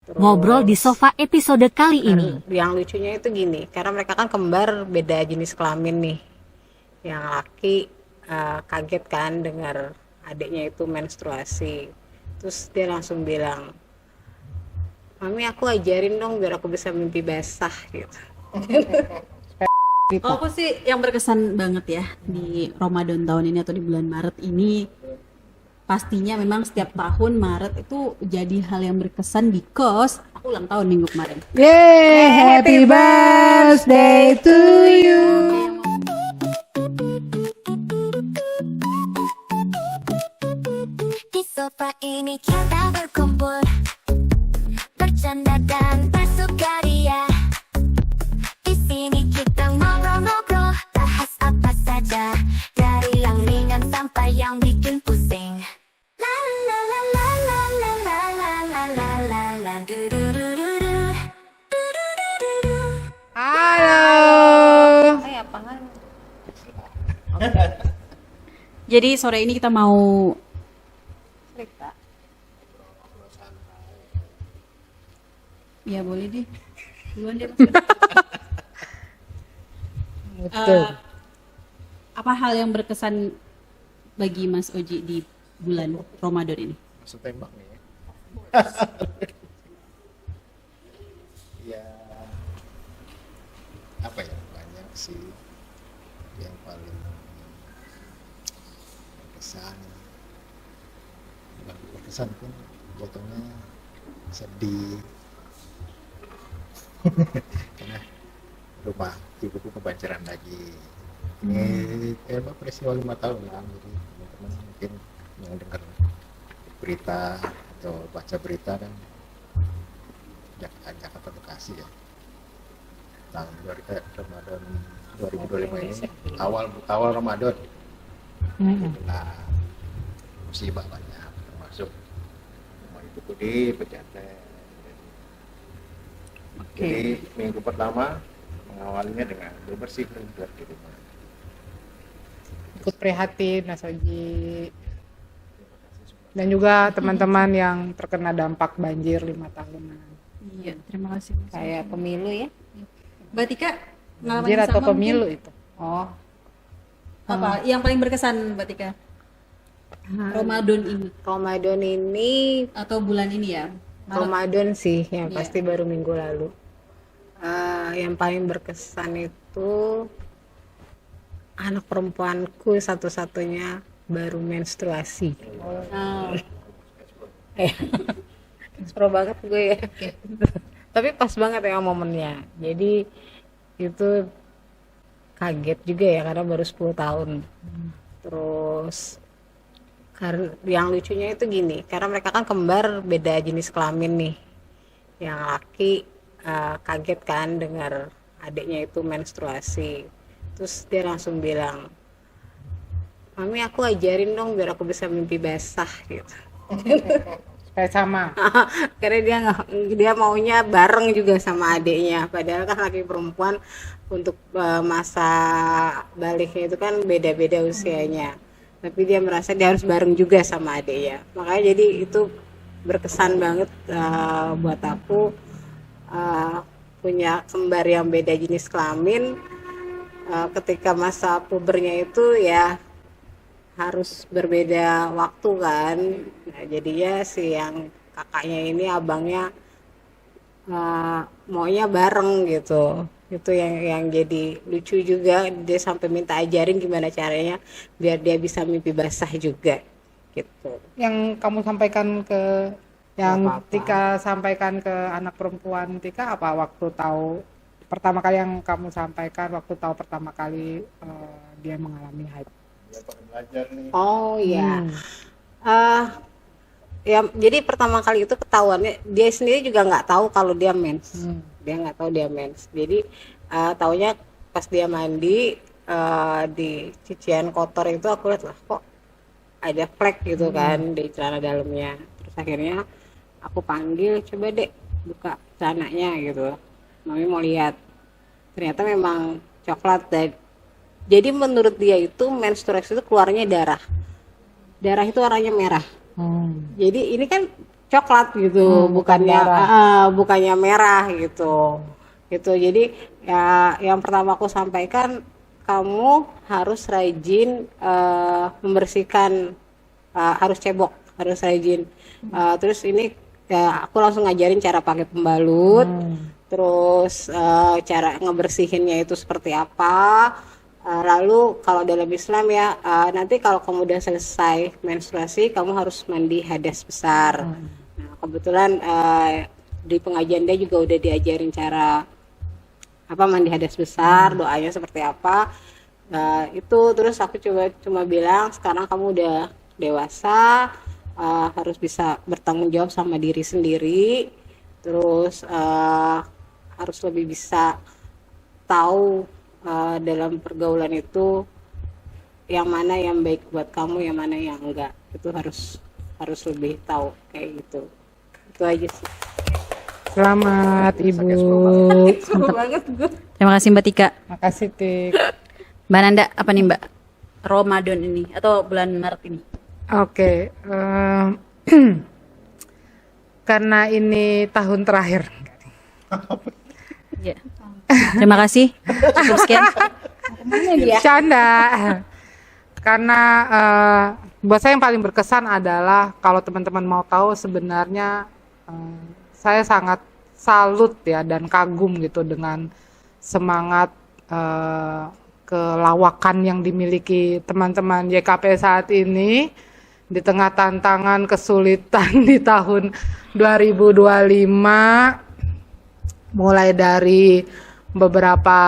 Ngobrol di sofa episode kali ini. Yang lucunya itu gini, karena mereka kan kembar beda jenis kelamin nih. Yang laki kaget kan dengar adiknya itu menstruasi. Terus dia langsung bilang, "Mami, aku ajarin dong biar aku bisa mimpi basah," gitu. Oh, aku sih yang berkesan banget ya di Ramadan tahun ini atau di bulan Maret ini, pastinya memang setiap tahun Maret itu jadi hal yang berkesan because aku ulang tahun minggu kemarin. Yeay, happy birthday to you. Di sofa ini kita berkumpul, bercanda dan bersukaria. Di sini kita ngobrol-ngobrol, bahas apa saja, dari yang ringan sampai yang bikin pusing. La la la la la la la la la la la la du du du du du du du du du. Halo. Jadi sore ini kita mau ya boleh deh. Duluan deh. Betul. Apa hal yang berkesan bagi Mas Oji di bulan Ramadan ini? Masuk tembak nih ya. Ya apa ya, banyak sih yang paling berkesan. Bukan berkesan pun jatuhnya sedih. Karena rumah ibuku kebanjiran lagi. Ini peristiwa 5 tahun lah, jadi teman-teman mungkin yang dengar berita atau baca berita kan Jakarta Bekasi ya, tahun Ramadan 2025 ini awal Ramadan. Nah, musibah banyak, termasuk rumah ibuku di Pejaten. Jadi minggu pertama mengawalinya dengan bersih lumpur di rumah. Ikut prihatin Mas Oji. Dan juga teman-teman yang terkena dampak banjir 5 tahunan. Iya, terima kasih. Mas. Kayak pemilu ya. Mbak Tika, pengalaman Banjir yang atau sama pemilu mungkin? itu. Oh, Apa yang paling berkesan Mbak Tika? Ramadan ini Ramadan ini, atau bulan ini ya? Maret. Ramadan sih yang Iya. pasti baru minggu lalu. Yang paling berkesan itu anak perempuanku satu-satunya baru menstruasi. Nah, Pro banget gue ya. Tapi pas banget ya momennya. Jadi itu kaget juga ya karena baru 10 tahun. Terus karena yang lucunya itu gini, karena mereka kan kembar beda jenis kelamin nih. Yang laki kaget kan dengar adiknya itu menstruasi. Terus dia langsung bilang, "Mami, aku ajarin dong biar aku bisa mimpi basah," gitu. supaya sama. Karena dia maunya bareng juga sama adiknya, padahal kan laki perempuan untuk masa baliknya itu kan beda-beda usianya, tapi dia merasa dia harus bareng juga sama adiknya. Makanya jadi itu berkesan banget buat aku, punya kembar yang beda jenis kelamin. Ketika masa pubernya itu ya harus berbeda waktu kan. Nah, jadinya si yang kakaknya ini abangnya maunya bareng gitu. Itu yang jadi lucu juga, dia sampai minta ajarin gimana caranya biar dia bisa mimpi basah juga gitu. Yang kamu sampaikan ke yang Nggak apa-apa. Tika sampaikan ke anak perempuan Tika apa waktu tahu pertama kali yang kamu sampaikan waktu tahu pertama kali dia mengalami haid? Ya pada belajar nih. Oh iya. Ya jadi pertama kali itu ketahuannya dia sendiri juga nggak tahu kalau dia mens. Dia nggak tahu dia mens. Jadi taunya pas dia mandi di cucian kotor itu aku lihat lah kok ada flek gitu kan di celana dalamnya. Terus akhirnya aku panggil, "Coba Dek buka celananya," gitu. Mami mau lihat. Ternyata memang coklat. Dan jadi menurut dia itu menstruasi itu keluarnya darah. Darah itu warnanya merah. Jadi ini kan coklat gitu, bukannya bukannya merah gitu. Gitu. Jadi ya yang pertama aku sampaikan, kamu harus rajin membersihkan, harus cebok, harus rajin. Terus ini ya aku langsung ngajarin cara pakai pembalut, terus cara ngebersihinnya itu seperti apa. Lalu kalau dalam Islam ya, nanti kalau kamu udah selesai menstruasi, kamu harus mandi hadas besar. Nah, kebetulan di pengajian dia juga udah diajarin cara apa mandi hadas besar, doanya seperti apa. Itu terus aku cuma bilang, sekarang kamu udah dewasa, harus bisa bertanggung jawab sama diri sendiri, terus harus lebih bisa tahu dalam pergaulan itu yang mana yang baik buat kamu, yang mana yang enggak. Itu harus lebih tahu kayak gitu. Itu aja sih. Selamat Ibu. Terima kasih Mbak Tika. Makasih Tik. Mbak Nanda, apa nih Mbak? Ramadan ini atau bulan Maret ini? Oke, karena ini tahun terakhir. Ya. Terima kasih. Cukup sekian. Canda. Karena buat saya yang paling berkesan adalah, kalau teman-teman mau tahu, sebenarnya saya sangat salut ya dan kagum gitu dengan semangat kelawakan yang dimiliki teman-teman YKP saat ini di tengah tantangan kesulitan di tahun 2025, mulai dari beberapa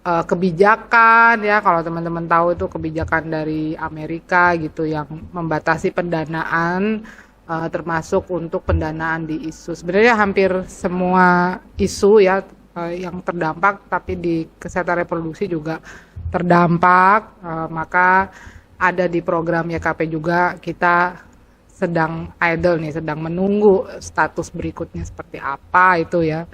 kebijakan ya, kalau teman-teman tahu itu kebijakan dari Amerika gitu yang membatasi pendanaan, termasuk untuk pendanaan di isu. Sebenarnya hampir semua isu ya yang terdampak, tapi di kesehatan reproduksi juga terdampak. Maka ada di program YKP juga, kita sedang idle nih, sedang menunggu status berikutnya seperti apa itu ya.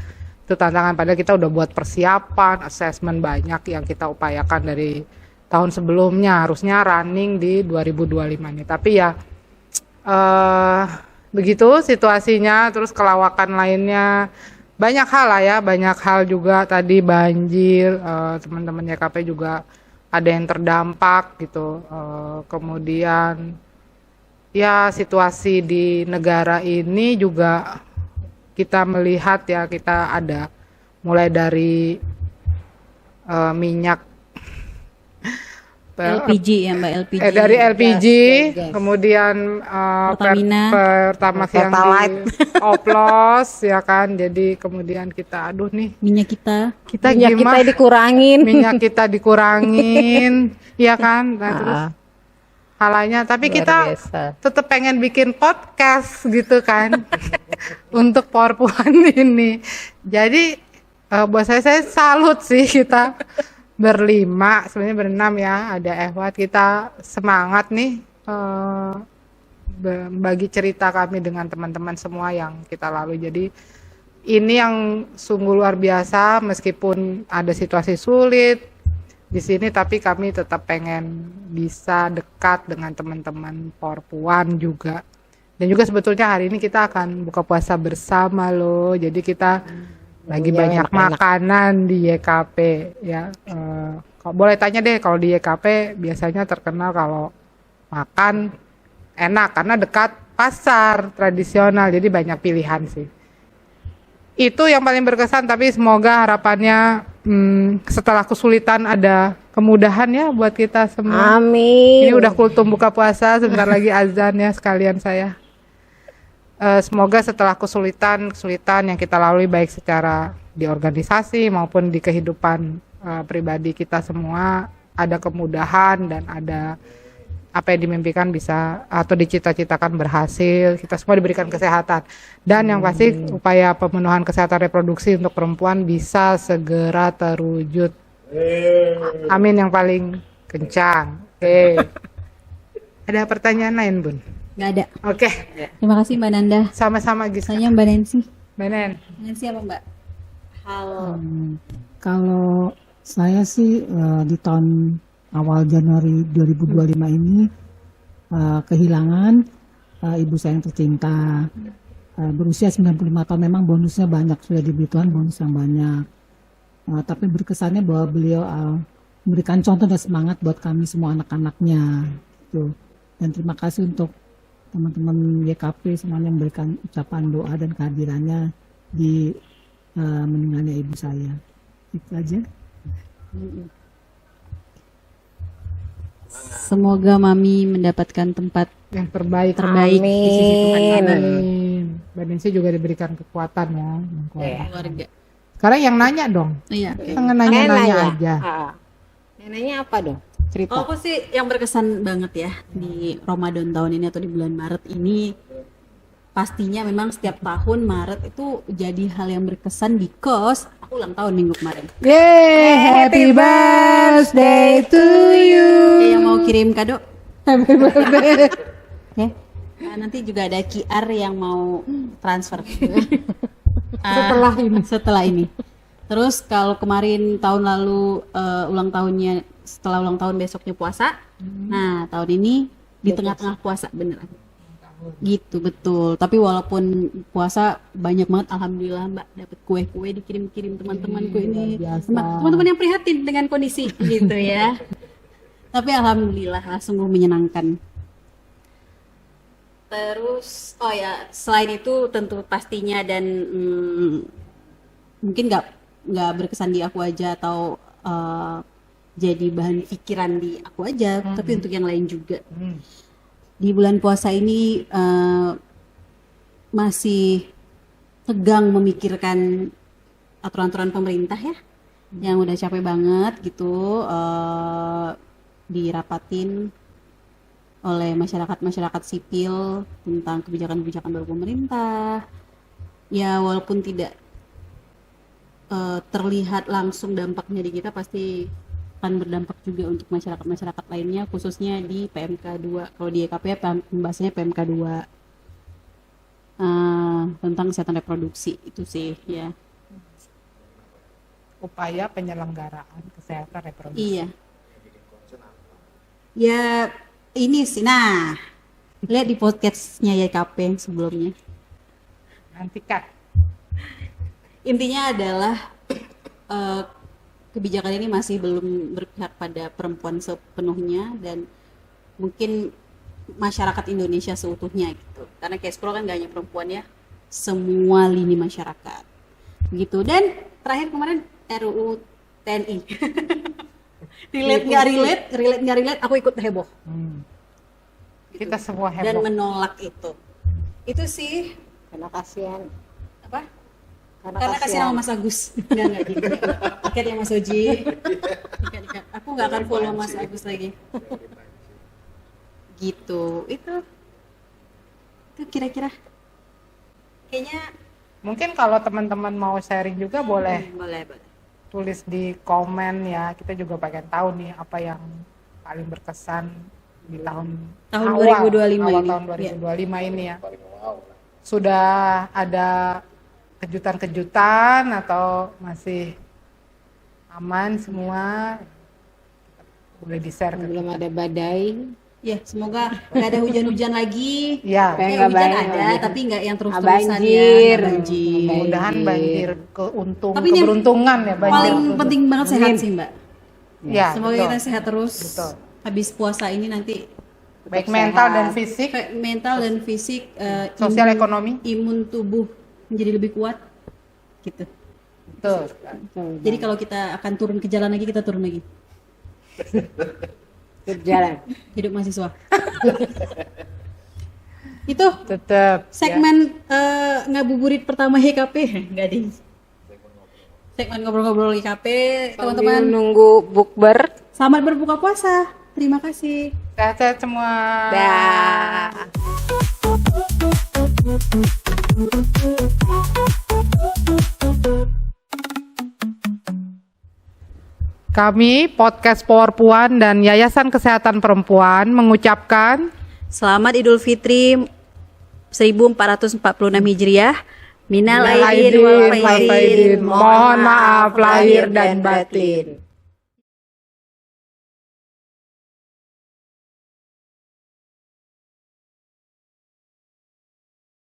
Itu tantangan, padahal kita udah buat persiapan, assessment banyak yang kita upayakan dari tahun sebelumnya, harusnya running di 2025 nih. Tapi ya begitu situasinya. Terus kelawakan lainnya banyak hal lah ya, banyak hal juga, tadi banjir, teman-teman YKP juga ada yang terdampak gitu. Kemudian ya situasi di negara ini juga kita melihat ya, kita ada mulai dari minyak LPG ya Mbak, LPG. Dari LPG, gas. Kemudian Pertamina. Pertamax yang dioplos ya kan. Jadi kemudian kita aduh nih, Minyak kita. kita Minyak kita gimana dikurangin. minyak kita dikurangin ya kan. Nah, terus hal lainnya, tapi Luar kita biasa. tetap pengen bikin podcast gitu kan untuk perempuan ini. Jadi buat saya salut sih, kita berlima, sebenarnya berenam ya, ada Ehwat, kita semangat nih bagi cerita kami dengan teman-teman semua yang kita lalui. Jadi ini yang sungguh luar biasa, meskipun ada situasi sulit di sini, tapi kami tetap pengen bisa dekat dengan teman-teman perempuan juga. Dan juga sebetulnya hari ini kita akan buka puasa bersama loh. Jadi kita lagi banyak makanan di YKP ya. Kalau boleh tanya deh, kalau di YKP biasanya terkenal kalau makan enak karena dekat pasar tradisional, jadi banyak pilihan sih. Itu yang paling berkesan, tapi semoga harapannya setelah kesulitan ada kemudahan ya buat kita semua. Amin. Ini udah kultum buka puasa, sebentar lagi azan ya sekalian saya. Semoga setelah kesulitan yang kita lalui baik secara di organisasi maupun di kehidupan pribadi kita semua, ada kemudahan dan ada apa yang dimimpikan bisa atau dicita-citakan berhasil. Kita semua diberikan kesehatan, dan yang pasti upaya pemenuhan kesehatan reproduksi untuk perempuan bisa segera terwujud. Amin yang paling kencang. Oke. Ada pertanyaan lain, Bun? Nggak ada. Oke. Terima kasih Mbak Nanda. Sama-sama Giska. Saya Mbak Nancy. Benen. Nancy apa Mbak? Hal Kalau saya sih di tahun awal Januari 2025 ini kehilangan ibu saya yang tercinta. Berusia 95 tahun, memang bonusnya banyak, sudah diberi Tuhan bonus yang banyak. Tapi berkesannya bahwa beliau memberikan contoh dan semangat buat kami semua anak-anaknya. Gitu. Dan terima kasih untuk teman-teman YKP semuanya memberikan ucapan doa dan kehadirannya di meninggalnya ibu saya. Itu aja. Semoga Mami mendapatkan tempat Yang terbaik. terbaik di sisi Tuhan Baba. Amin. Mbak Nancy juga diberikan kekuatan ya. Keluarga. Sekarang yang nanya dong. Iya. Jangan nanya-nanya aja. Neneknya apa dong? Cerita. Kalau aku sih yang berkesan banget ya di Ramadan tahun ini atau di bulan Maret ini, pastinya memang setiap tahun Maret itu jadi hal yang berkesan because aku ulang tahun minggu kemarin. Yeay, happy birthday to you. Yang mau kirim kado? Happy birthday. Oke. Nanti juga ada QR yang mau transfer. Setelah ini. Terus kalau kemarin tahun lalu ulang tahunnya, setelah ulang tahun besoknya puasa. Nah, tahun ini di tengah-tengah puasa beneran. Gitu, betul. Tapi walaupun puasa banyak banget, alhamdulillah Mbak dapat kue-kue dikirim-kirim teman-temanku ini. Teman-teman yang prihatin dengan kondisi gitu ya. Tapi alhamdulillah sungguh menyenangkan. Terus, oh ya, selain itu tentu pastinya dan mungkin nggak berkesan di aku aja atau jadi bahan pikiran di aku aja, tapi untuk yang lain juga. Di bulan puasa ini masih tegang memikirkan aturan-aturan pemerintah ya, yang udah capek banget gitu, dirapatin oleh masyarakat sipil tentang kebijakan-kebijakan baru pemerintah. Ya walaupun tidak terlihat langsung dampaknya di kita, pasti akan berdampak juga untuk masyarakat lainnya, khususnya di PMK 2. Kalau di YKP pembahasannya PMK 2 tentang kesehatan reproduksi itu sih ya. Upaya penyelenggaraan kesehatan reproduksi. Iya. Ya ini sih, nah lihat di podcastnya YKP yang sebelumnya. Nantikan. Intinya adalah kebijakan ini masih belum berpihak pada perempuan sepenuhnya dan mungkin masyarakat Indonesia seutuhnya gitu. Karena Kespro kan gak hanya perempuan ya, semua lini masyarakat. Begitu. Dan terakhir kemarin RUU TNI. relate nggak relate, aku ikut heboh. Gitu. Kita semua heboh. Dan menolak itu. Itu sih Karena kasihan. apa? Karena kasih nama Mas Agus. Enggak gitu. Ikat ya Mas Oji. Ikat. Aku nggak akan follow Mas Agus lagi. Gitu. Itu kira-kira. Kayaknya Mungkin kalau teman-teman mau sharing juga boleh boleh. tulis di komen ya. Kita juga pengen tahu nih apa yang paling berkesan di tahun 2025 awal ini. tahun 2025 ini ya. Sudah ada kejutan-kejutan atau masih aman semua? Boleh di-share ke Belum kita. ada badai. Ya, semoga nggak ada hujan-hujan lagi. Ya, Kayak Hujan nggak ada, banjir. tapi nggak yang terus-terusan Banjir. ya. Banjir. mudah-mudahan banjir Tapi ini keberuntungan ya banjir. Paling penting banget sehat sih Mbak. Ya, Semoga betul. kita sehat terus. Betul. Habis puasa ini nanti Baik mental dan fisik, mental dan fisik, sosial ekonomi. imun tubuh menjadi lebih kuat. Gitu. Betul. Jadi kalau kita akan turun ke jalan lagi, kita turun lagi. Berjalan. Hidup mahasiswa. Itu Tetap segmen ngabuburit pertama YKP. Enggak ding. Segmen ngobrol-ngobrol YKP, Sambil teman-teman. nunggu bukber. Selamat berbuka puasa. Terima kasih. sehat-sehat semua. Dah. Kami podcast Power Puan dan Yayasan Kesehatan Perempuan mengucapkan Selamat Idul Fitri 1446 Hijriah. Minal aidin wal faizin. Mohon maaf lahir dan batin.